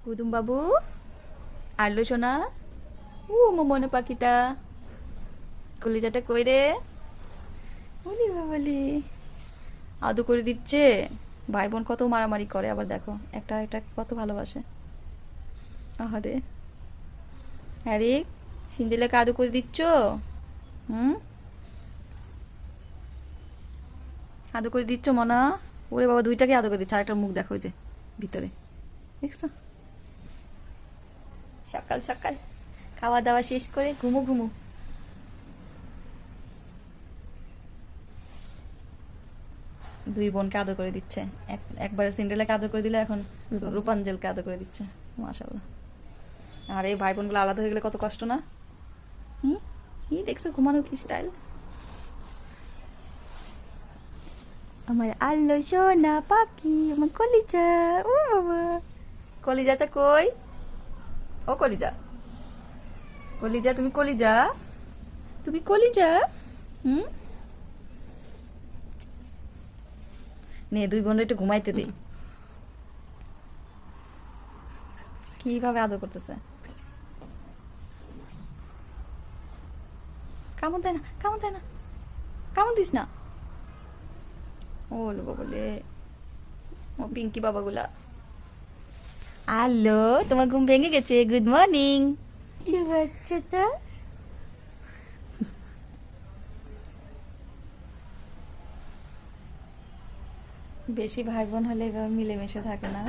কুদুম বাবু আরলো সোনা ও মনে পাখিটা কলিজাটা কই রে বলি বাবালি আদু করে দিচ্ছে। ভাই বোন কত মারামারি করে আবার দেখো একটা একটা কত ভালোবাসে। আহারে হ্যারিক সিন্দিলাকে আদু করে দিচ্ছ। হুম আদু করে দিচ্ছ মনা। ওরে বাবা দুইটাকে আদু করে দিচ্ছে আরেকটা মুখ দেখো ওই যে ভিতরে দেখছো। সকাল সকাল খাওয়া দাওয়া শেষ করে ঘুমো ঘুমো। দুই বোনকে আদর করে দিচ্ছে। একবারে সিন্ড্রেলাকে আদর করে দিলে এখন রূপাঞ্জলকে আদর করে দিচ্ছে। মাশাআল্লাহ। আর এই ভাই বোনগুলো আলাদা হয়ে গেলে কত কষ্ট না। হুম এই দেখছো ঘুমানোর কি স্টাইল। আমার আল্লো সোনা পাখি আমার কলিজা ও বাবা। কলিজাটা কই? ও কলিজা কলিজা তুমি কলিজা তুমি কলিজা। হুম নে দুই বোন একটু ঘুমাইতে দে। কিভাবে আদর করতেছে। কামড় দেয় না কামড় দেয় না কামড় দিস না। ও লোক বলে ও পিঙ্কি বাবাগুলা। হ্যালো তোমার ঘুম ভেঙে গেছে গুড মর্নিং। বাচ্চাটা বেশি ভাই বোন হলে এভাবে মিলেমিশে থাকে না।